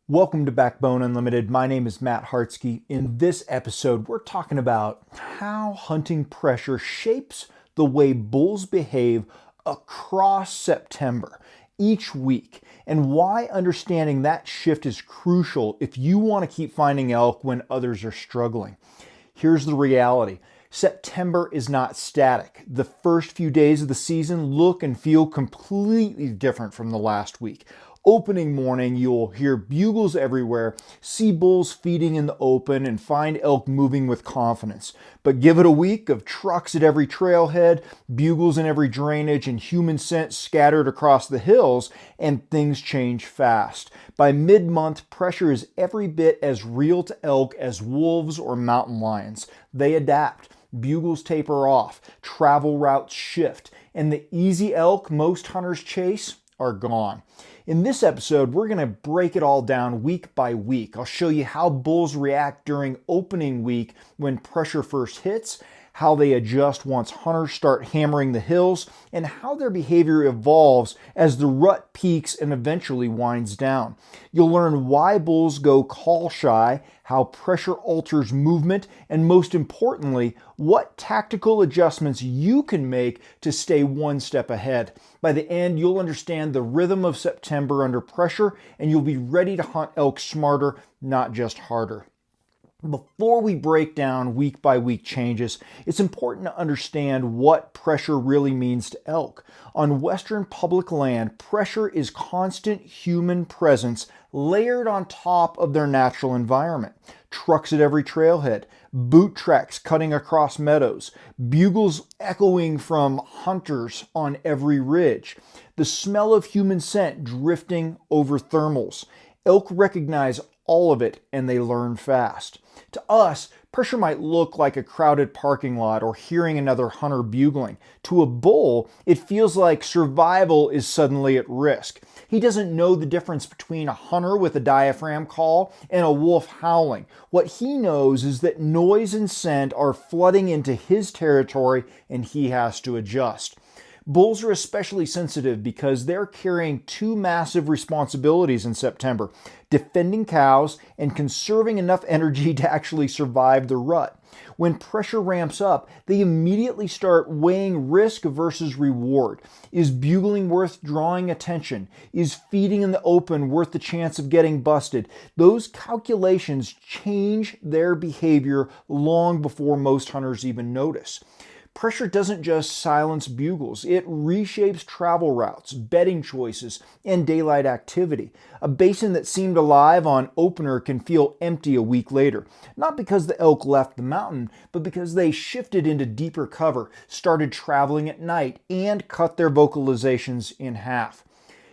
Welcome to Backbone Unlimited. My name is Matt Hartsky. In this episode, we're talking about how hunting pressure shapes the way bulls behave across September each week, and why understanding that shift is crucial if you want to keep finding elk when others are struggling. Here's the reality. September is not static. The first few days of the season look and feel completely different from the last week. Opening morning, you'll hear bugles everywhere, see bulls feeding in the open, and find elk moving with confidence. But give it a week of trucks at every trailhead, bugles in every drainage, and human scent scattered across the hills, and things change fast. By mid-month, pressure is every bit as real to elk as wolves or mountain lions. They adapt. Bugles taper off, travel routes shift, and the easy elk most hunters chase are gone. In this episode, we're going to break it all down week by week. I'll show you how bulls react during opening week when pressure first hits, how they adjust once hunters start hammering the hills, and how their behavior evolves as the rut peaks and eventually winds down. You'll learn why bulls go call shy, how pressure alters movement, and most importantly, what tactical adjustments you can make to stay one step ahead. By the end, you'll understand the rhythm of September under pressure, and you'll be ready to hunt elk smarter, not just harder. Before we break down week by week changes, it's important to understand what pressure really means to elk. On western public land, pressure is constant human presence layered on top of their natural environment. Trucks at every trailhead, boot tracks cutting across meadows, bugles echoing from hunters on every ridge, the smell of human scent drifting over thermals. Elk recognize all of it and they learn fast. To us, pressure might look like a crowded parking lot or hearing another hunter bugling. To a bull, it feels like survival is suddenly at risk. He doesn't know the difference between a hunter with a diaphragm call and a wolf howling. What he knows is that noise and scent are flooding into his territory and he has to adjust. Bulls are especially sensitive because they're carrying two massive responsibilities in September: defending cows and conserving enough energy to actually survive the rut. When pressure ramps up, they immediately start weighing risk versus reward. Is bugling worth drawing attention? Is feeding in the open worth the chance of getting busted? Those calculations change their behavior long before most hunters even notice. Pressure doesn't just silence bugles, it reshapes travel routes, bedding choices, and daylight activity. A basin that seemed alive on opener can feel empty a week later, not because the elk left the mountain, but because they shifted into deeper cover, started traveling at night, and cut their vocalizations in half.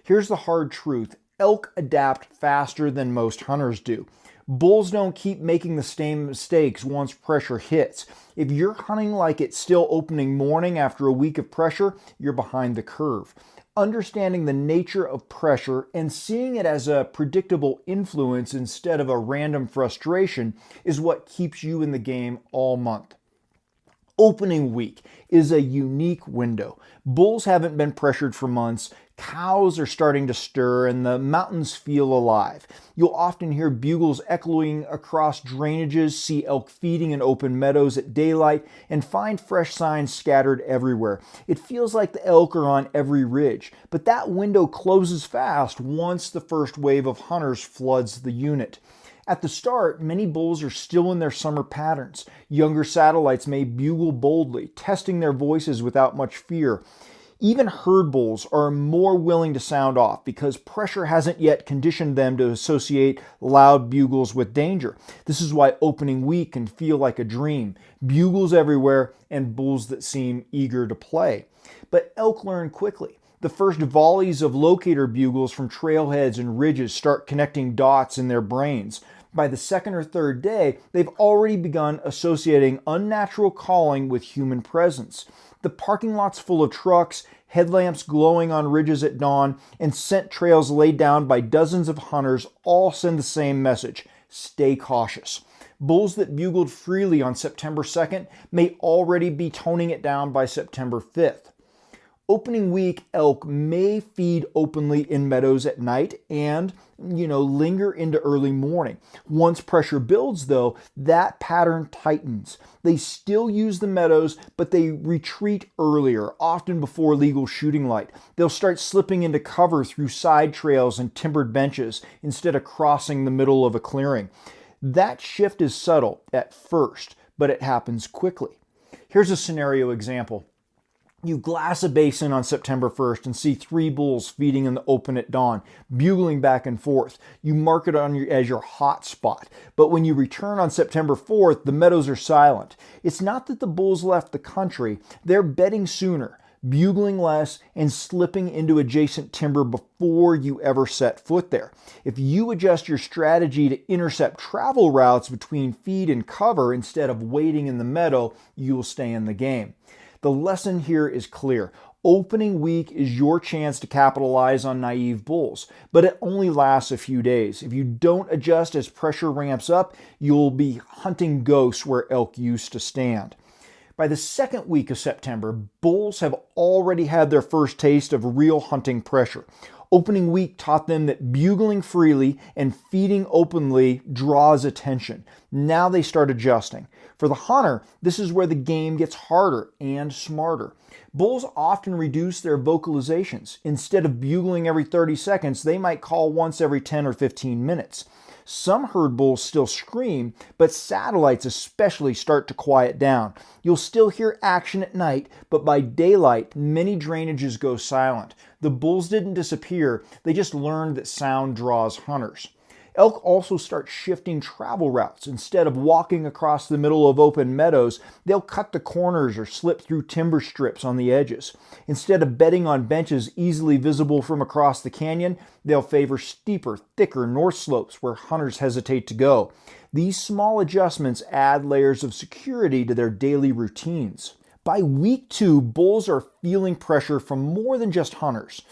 Here's the hard truth: elk adapt faster than most hunters do. Bulls don't keep making the same mistakes once pressure hits. If you're hunting like it's still opening morning after a week of pressure, you're behind the curve. Understanding the nature of pressure and seeing it as a predictable influence instead of a random frustration is what keeps you in the game all month. Opening week is a unique window. Bulls haven't been pressured for months, cows are starting to stir, and the mountains feel alive. You'll often hear bugles echoing across drainages, see elk feeding in open meadows at daylight, and find fresh signs scattered everywhere. It feels like the elk are on every ridge, but that window closes fast once the first wave of hunters floods the unit. At the start, many bulls are still in their summer patterns. Younger satellites may bugle boldly, testing their voices without much fear. Even herd bulls are more willing to sound off because pressure hasn't yet conditioned them to associate loud bugles with danger. This is why opening week can feel like a dream. Bugles everywhere and bulls that seem eager to play. But elk learn quickly. The first volleys of locator bugles from trailheads and ridges start connecting dots in their brains. By the second or third day, they've already begun associating unnatural calling with human presence. The parking lots full of trucks, headlamps glowing on ridges at dawn, and scent trails laid down by dozens of hunters all send the same message: stay cautious. Bulls that bugled freely on September 2nd may already be toning it down by September 5th. Opening week elk may feed openly in meadows at night and, linger into early morning. Once pressure builds, though, that pattern tightens. They still use the meadows, but they retreat earlier, often before legal shooting light. They'll start slipping into cover through side trails and timbered benches instead of crossing the middle of a clearing. That shift is subtle at first, but it happens quickly. Here's a scenario example. You glass a basin on September 1st and see 3 bulls feeding in the open at dawn, bugling back and forth. You mark it as your hot spot. But when you return on September 4th, the meadows are silent. It's not that the bulls left the country. They're bedding sooner, bugling less, and slipping into adjacent timber before you ever set foot there. If you adjust your strategy to intercept travel routes between feed and cover instead of waiting in the meadow, you'll stay in the game. The lesson here is clear. Opening week is your chance to capitalize on naive bulls, but it only lasts a few days. If you don't adjust as pressure ramps up, you'll be hunting ghosts where elk used to stand. By the second week of September, bulls have already had their first taste of real hunting pressure. Opening week taught them that bugling freely and feeding openly draws attention. Now they start adjusting. For the hunter, this is where the game gets harder and smarter. Bulls often reduce their vocalizations. Instead of bugling every 30 seconds, they might call once every 10 or 15 minutes. Some herd bulls still scream, but satellites especially start to quiet down. You'll still hear action at night, but by daylight, many drainages go silent. The bulls didn't disappear, they just learned that sound draws hunters. Elk also start shifting travel routes. Instead of walking across the middle of open meadows, they'll cut the corners or slip through timber strips on the edges. Instead of bedding on benches easily visible from across the canyon, they'll favor steeper, thicker north slopes where hunters hesitate to go. These small adjustments add layers of security to their daily routines. By week 2, bulls are feeling pressure from more than just hunters.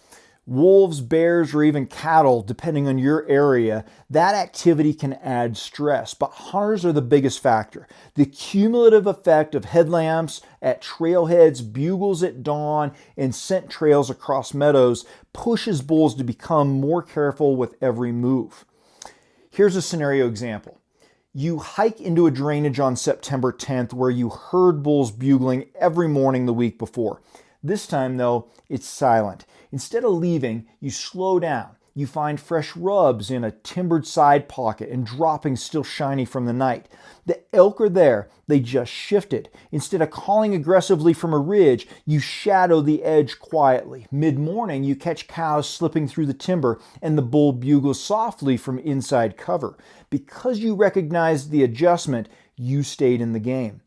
Wolves, bears, or even cattle, depending on your area, that activity can add stress, but hunters are the biggest factor. The cumulative effect of headlamps at trailheads, bugles at dawn, and scent trails across meadows pushes bulls to become more careful with every move. Here's a scenario example. You hike into a drainage on September 10th where you heard bulls bugling every morning the week before. This time, though, it's silent. Instead of leaving, you slow down. You find fresh rubs in a timbered side pocket and droppings still shiny from the night. The elk are there. They just shifted. Instead of calling aggressively from a ridge, you shadow the edge quietly. Mid-morning, you catch cows slipping through the timber and the bull bugles softly from inside cover. Because you recognized the adjustment, you stayed in the game.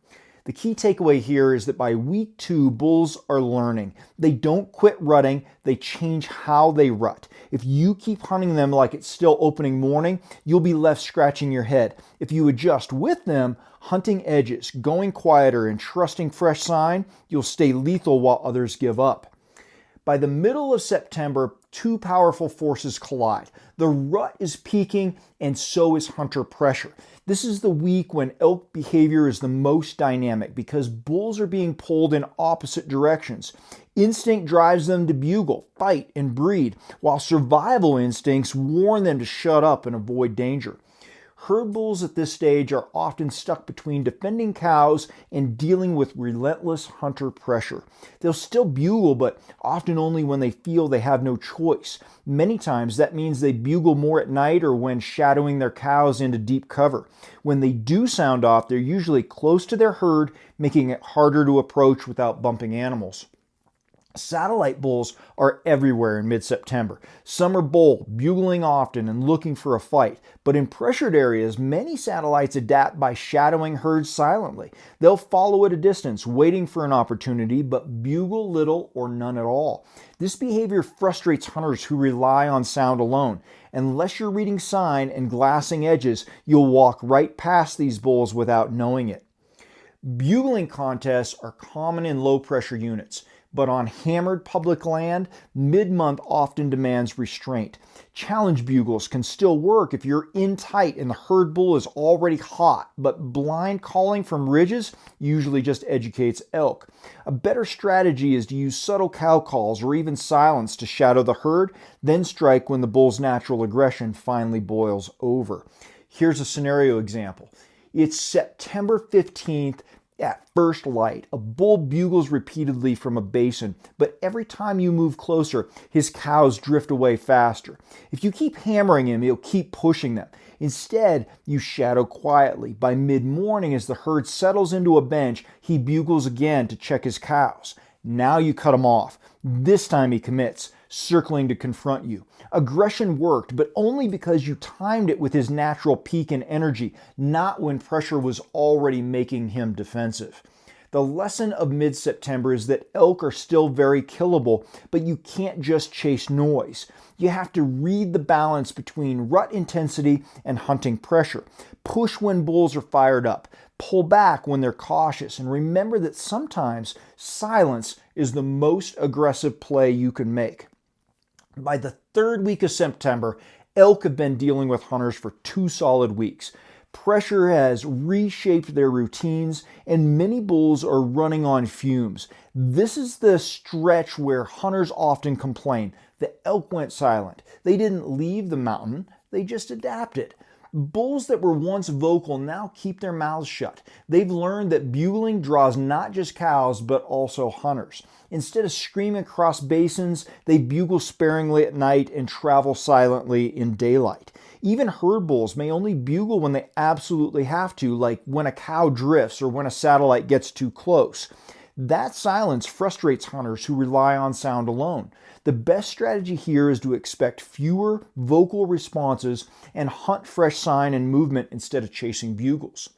The key takeaway here is that by week 2, bulls are learning. They don't quit rutting, they change how they rut. If you keep hunting them like it's still opening morning, you'll be left scratching your head. If you adjust with them, hunting edges, going quieter, and trusting fresh sign, you'll stay lethal while others give up. By the middle of September, 2 powerful forces collide. The rut is peaking, and so is hunter pressure. This is the week when elk behavior is the most dynamic because bulls are being pulled in opposite directions. Instinct drives them to bugle, fight, and breed, while survival instincts warn them to shut up and avoid danger. Herd bulls at this stage are often stuck between defending cows and dealing with relentless hunter pressure. They'll still bugle, but often only when they feel they have no choice. Many times that means they bugle more at night or when shadowing their cows into deep cover. When they do sound off, they're usually close to their herd, making it harder to approach without bumping animals. Satellite bulls are everywhere in mid-September. Some are bold, bugling often and looking for a fight. But in pressured areas, many satellites adapt by shadowing herds silently. They'll follow at a distance, waiting for an opportunity, but bugle little or none at all. This behavior frustrates hunters who rely on sound alone. Unless you're reading sign and glassing edges, you'll walk right past these bulls without knowing it. Bugling contests are common in low-pressure units. But on hammered public land, mid-month often demands restraint. Challenge bugles can still work if you're in tight and the herd bull is already hot, but blind calling from ridges usually just educates elk. A better strategy is to use subtle cow calls or even silence to shadow the herd, then strike when the bull's natural aggression finally boils over. Here's a scenario example. It's September 15th at first light. A bull bugles repeatedly from a basin, but every time you move closer, his cows drift away faster. If you keep hammering him, he'll keep pushing them. Instead, you shadow quietly. By mid-morning, as the herd settles into a bench, he bugles again to check his cows. Now you cut him off. This time he commits, circling to confront you. Aggression worked, but only because you timed it with his natural peak in energy, not when pressure was already making him defensive. The lesson of mid-September is that elk are still very killable, but you can't just chase noise. You have to read the balance between rut intensity and hunting pressure. Push when bulls are fired up. Pull back when they're cautious, and remember that sometimes silence is the most aggressive play you can make. By the third week of September, elk have been dealing with hunters for 2 solid weeks. Pressure has reshaped their routines, and many bulls are running on fumes. This is the stretch where hunters often complain. The elk went silent. They didn't leave the mountain, they just adapted. Bulls that were once vocal now keep their mouths shut. They've learned that bugling draws not just cows, but also hunters. Instead of screaming across basins, they bugle sparingly at night and travel silently in daylight. Even herd bulls may only bugle when they absolutely have to, like when a cow drifts or when a satellite gets too close. That silence frustrates hunters who rely on sound alone. The best strategy here is to expect fewer vocal responses and hunt fresh sign and movement instead of chasing bugles.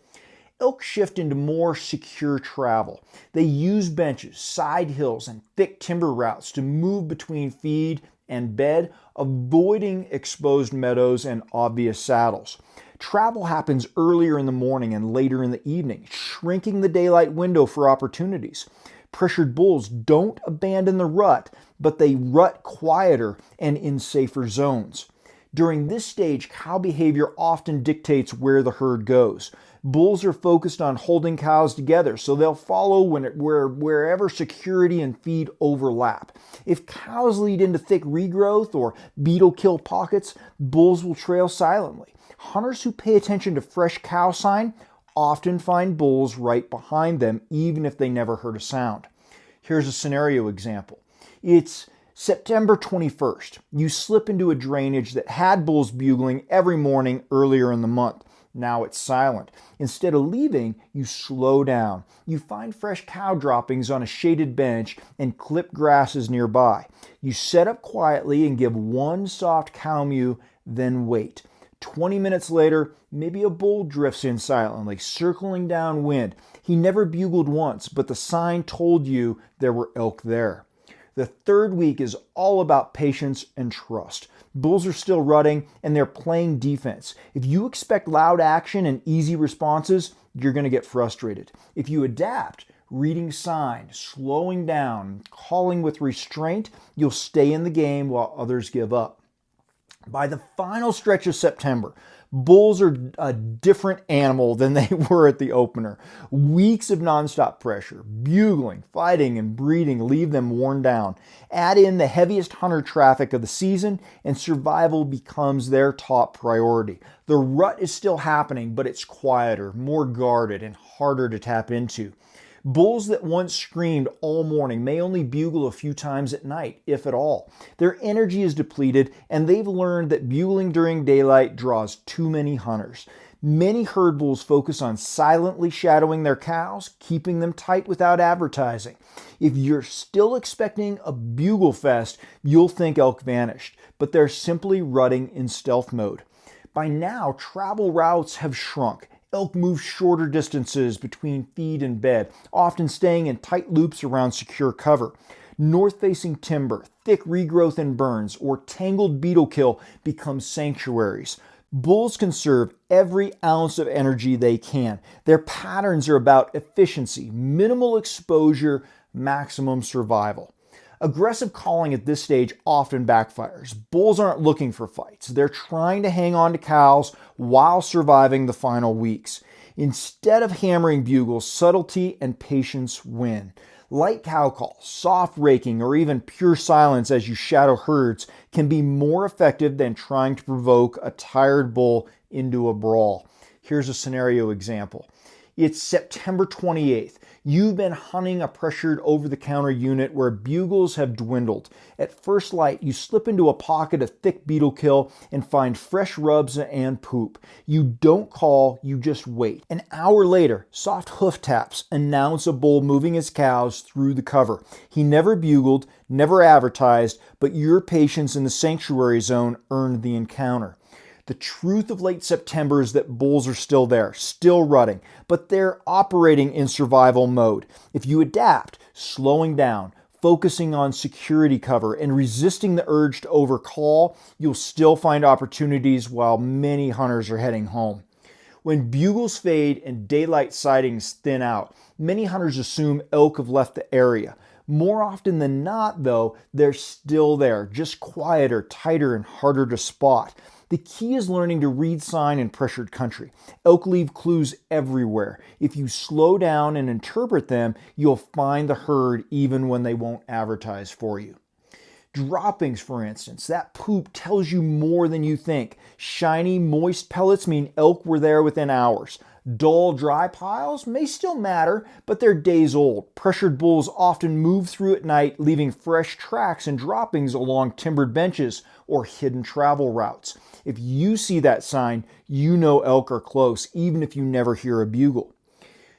Elk shift into more secure travel. They use benches, side hills, and thick timber routes to move between feed and bed, avoiding exposed meadows and obvious saddles. Travel happens earlier in the morning and later in the evening, shrinking the daylight window for opportunities. Pressured bulls don't abandon the rut, but they rut quieter and in safer zones. During this stage, cow behavior often dictates where the herd goes. Bulls are focused on holding cows together, so they'll follow wherever security and feed overlap. If cows lead into thick regrowth or beetle kill pockets, bulls will trail silently. Hunters who pay attention to fresh cow sign often find bulls right behind them, even if they never heard a sound. Here's a scenario example. It's September 21st. You slip into a drainage that had bulls bugling every morning earlier in the month. Now it's silent. Instead of leaving, you slow down. You find fresh cow droppings on a shaded bench and clipped grasses nearby. You set up quietly and give one soft cow mew, then wait. 20 minutes later, maybe a bull drifts in silently, circling downwind. He never bugled once, but the sign told you there were elk there. The third week is all about patience and trust. Bulls are still rutting and they're playing defense. If you expect loud action and easy responses, you're going to get frustrated. If you adapt, reading signs, slowing down, calling with restraint, you'll stay in the game while others give up. By the final stretch of September, bulls are a different animal than they were at the opener. Weeks of nonstop pressure, bugling, fighting, and breeding leave them worn down. Add in the heaviest hunter traffic of the season, and survival becomes their top priority. The rut is still happening, but it's quieter, more guarded, and harder to tap into. Bulls that once screamed all morning may only bugle a few times at night, if at all. Their energy is depleted, and they've learned that bugling during daylight draws too many hunters. Many herd bulls focus on silently shadowing their cows, keeping them tight without advertising. If you're still expecting a bugle fest, you'll think elk vanished, but they're simply rutting in stealth mode. By now, travel routes have shrunk. Elk move shorter distances between feed and bed, often staying in tight loops around secure cover. North-facing timber, thick regrowth and burns, or tangled beetle kill become sanctuaries. Bulls conserve every ounce of energy they can. Their patterns are about efficiency, minimal exposure, maximum survival. Aggressive calling at this stage often backfires. Bulls aren't looking for fights. They're trying to hang on to cows while surviving the final weeks. Instead of hammering bugles, subtlety and patience win. Light cow calls, soft raking, or even pure silence as you shadow herds can be more effective than trying to provoke a tired bull into a brawl. Here's a scenario example. It's September 28th. You've been hunting a pressured over-the-counter unit where bugles have dwindled. At first light, you slip into a pocket of thick beetle kill and find fresh rubs and poop. You don't call, you just wait. An hour later, soft hoof taps announce a bull moving his cows through the cover. He never bugled, never advertised, but your patience in the sanctuary zone earned the encounter. The truth of late September is that bulls are still there, still rutting, but they're operating in survival mode. If you adapt, slowing down, focusing on security cover, and resisting the urge to overcall, you'll still find opportunities while many hunters are heading home. When bugles fade and daylight sightings thin out, many hunters assume elk have left the area. More often than not, though, they're still there, just quieter, tighter, and harder to spot. The key is learning to read sign in pressured country. Elk leave clues everywhere. If you slow down and interpret them, you'll find the herd even when they won't advertise for you. Droppings, for instance, that poop tells you more than you think. Shiny, moist pellets mean elk were there within hours. Dull, dry piles may still matter, but they're days old. Pressured bulls often move through at night, leaving fresh tracks and droppings along timbered benches or hidden travel routes. If you see that sign, you know elk are close, even if you never hear a bugle.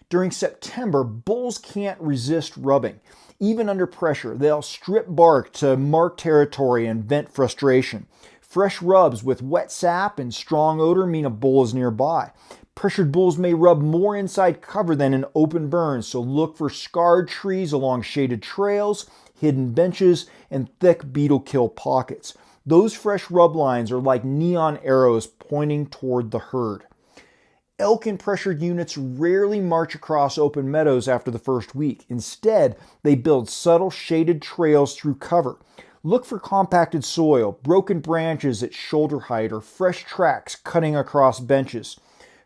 During September, bulls can't resist rubbing. Even under pressure, they'll strip bark to mark territory and vent frustration. Fresh rubs with wet sap and strong odor mean a bull is nearby. Pressured bulls may rub more inside cover than in open burns, so look for scarred trees along shaded trails, hidden benches, and thick beetle kill pockets. Those fresh rub lines are like neon arrows pointing toward the herd. Elk in pressured units rarely march across open meadows after the first week. Instead, they build subtle shaded trails through cover. Look for compacted soil, broken branches at shoulder height, or fresh tracks cutting across benches.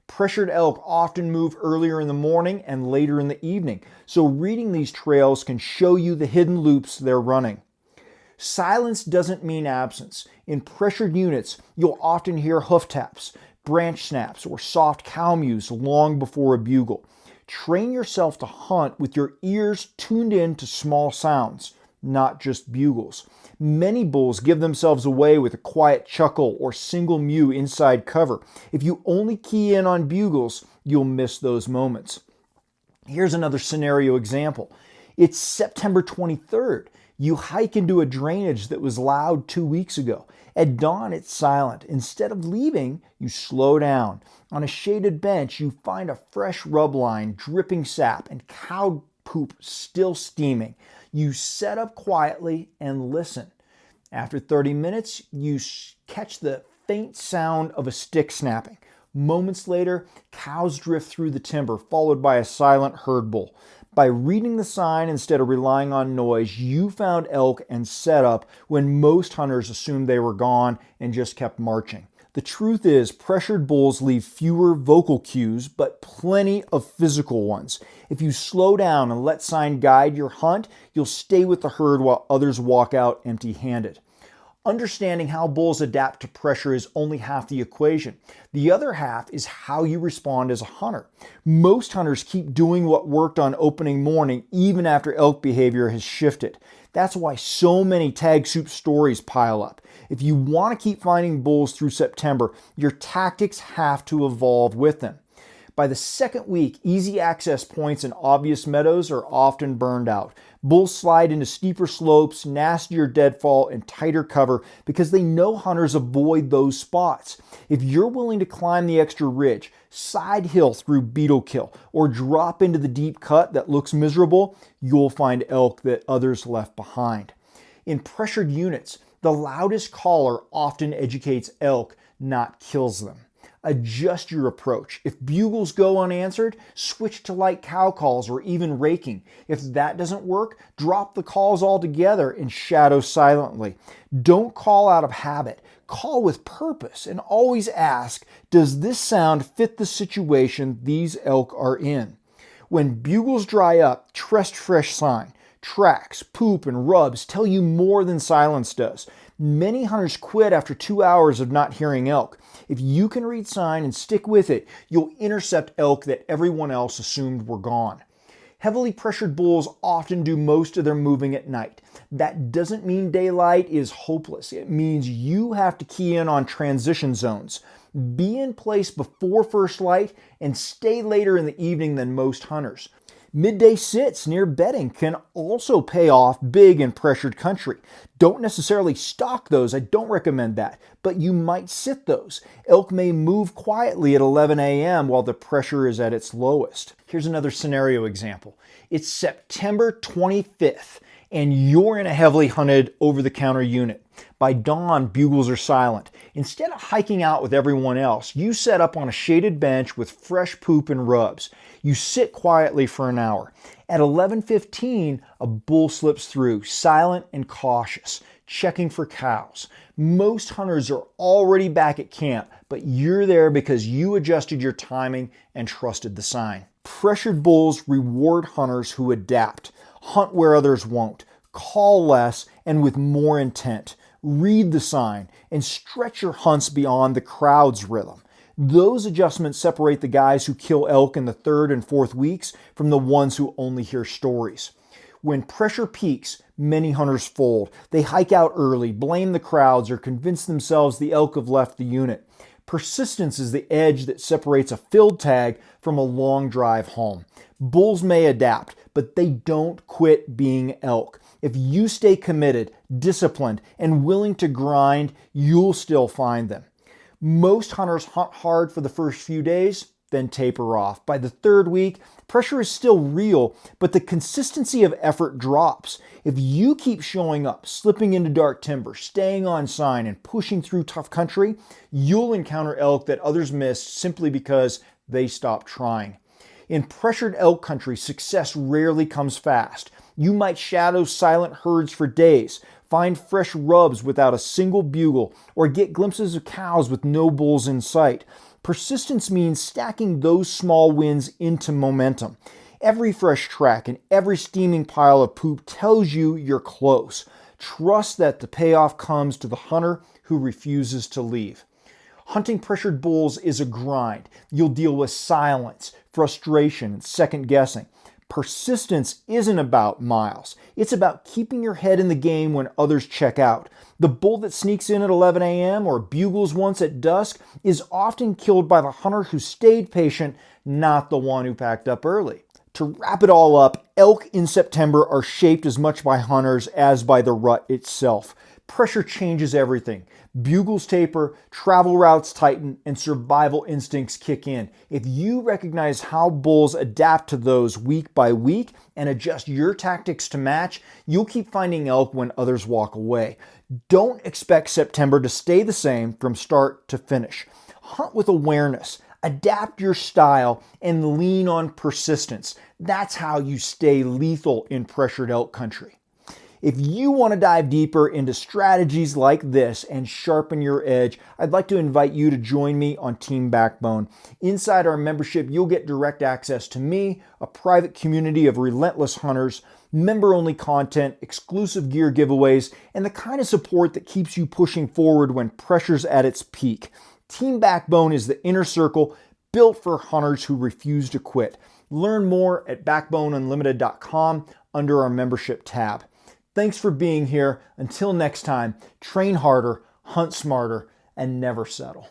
Pressured elk often move earlier in the morning and later in the evening, so reading these trails can show you the hidden loops they're running. Silence doesn't mean absence. In pressured units, you'll often hear hoof taps, branch snaps, or soft cow mews long before a bugle. Train yourself to hunt with your ears tuned in to small sounds, not just bugles. Many bulls give themselves away with a quiet chuckle or single mew inside cover. If you only key in on bugles, you'll miss those moments. Here's another scenario example. It's September 23rd. You hike into a drainage that was loud 2 weeks ago. At dawn, it's silent. Instead of leaving, you slow down. On a shaded bench, you find a fresh rub line, dripping sap, and cow poop still steaming. You set up quietly and listen. After 30 minutes, you catch the faint sound of a stick snapping. Moments later, cows drift through the timber, followed by a silent herd bull. By reading the sign instead of relying on noise, you found elk and set up when most hunters assumed they were gone and just kept marching. The truth is, pressured bulls leave fewer vocal cues, but plenty of physical ones. If you slow down and let sign guide your hunt, you'll stay with the herd while others walk out empty-handed. Understanding how bulls adapt to pressure is only half the equation. The other half is how you respond as a hunter. Most hunters keep doing what worked on opening morning even after elk behavior has shifted. That's why so many tag soup stories pile up. If you want to keep finding bulls through September, your tactics have to evolve with them. By the second week, easy access points and obvious meadows are often burned out. Bulls slide into steeper slopes, nastier deadfall, and tighter cover because they know hunters avoid those spots. If you're willing to climb the extra ridge, side hill through beetle kill, or drop into the deep cut that looks miserable, you'll find elk that others left behind. In pressured units, the loudest caller often educates elk, not kills them. Adjust your approach. If bugles go unanswered, switch to light cow calls or even raking. If that doesn't work, drop the calls altogether and shadow silently. Don't call out of habit. Call with purpose and always ask, does this sound fit the situation these elk are in? When bugles dry up, trust fresh sign. Tracks, poop, and rubs tell you more than silence does. Many hunters quit after 2 hours of not hearing elk. If you can read sign and stick with it, you'll intercept elk that everyone else assumed were gone. Heavily pressured bulls often do most of their moving at night. That doesn't mean daylight is hopeless. It means you have to key in on transition zones. Be in place before first light and stay later in the evening than most hunters. Midday sits near bedding can also pay off big in pressured country. Don't necessarily stalk those, I don't recommend that, but you might sit those. Elk may move quietly at 11 a.m. while the pressure is at its lowest. Here's another scenario example. It's September 25th and you're in a heavily hunted over-the-counter unit. By dawn, bugles are silent. Instead of hiking out with everyone else, you set up on a shaded bench with fresh poop and rubs. You sit quietly for an hour. At 11:15, a bull slips through, silent and cautious, checking for cows. Most hunters are already back at camp, but you're there because you adjusted your timing and trusted the sign. Pressured bulls reward hunters who adapt, hunt where others won't, call less and with more intent. Read the sign and stretch your hunts beyond the crowd's rhythm. Those adjustments separate the guys who kill elk in the 3rd and 4th weeks from the ones who only hear stories. When pressure peaks, many hunters fold. They hike out early, blame the crowds, or convince themselves the elk have left the unit. Persistence is the edge that separates a field tag from a long drive home. Bulls may adapt, but they don't quit being elk. If you stay committed, disciplined, and willing to grind, you'll still find them. Most hunters hunt hard for the first few days, then taper off. By the 3rd week, pressure is still real, but the consistency of effort drops. If you keep showing up, slipping into dark timber, staying on sign, and pushing through tough country, you'll encounter elk that others missed simply because they stopped trying. In pressured elk country, success rarely comes fast. You might shadow silent herds for days, find fresh rubs without a single bugle, or get glimpses of cows with no bulls in sight. Persistence means stacking those small wins into momentum. Every fresh track and every steaming pile of poop tells you you're close. Trust that the payoff comes to the hunter who refuses to leave. Hunting pressured bulls is a grind. You'll deal with silence, frustration, and second guessing. Persistence isn't about miles. It's about keeping your head in the game when others check out. The bull that sneaks in at 11 a.m. or bugles once at dusk is often killed by the hunter who stayed patient, not the one who packed up early. To wrap it all up, elk in September are shaped as much by hunters as by the rut itself. Pressure changes everything. Bugles taper, travel routes tighten, and survival instincts kick in. If you recognize how bulls adapt to those week by week and adjust your tactics to match, you'll keep finding elk when others walk away. Don't expect September to stay the same from start to finish. Hunt with awareness, adapt your style, and lean on persistence. That's how you stay lethal in pressured elk country. If you want to dive deeper into strategies like this and sharpen your edge, I'd like to invite you to join me on Team Backbone. Inside our membership, you'll get direct access to me, a private community of relentless hunters, member-only content, exclusive gear giveaways, and the kind of support that keeps you pushing forward when pressure's at its peak. Team Backbone is the inner circle built for hunters who refuse to quit. Learn more at backboneunlimited.com under our membership tab. Thanks for being here. Until next time, train harder, hunt smarter, and never settle.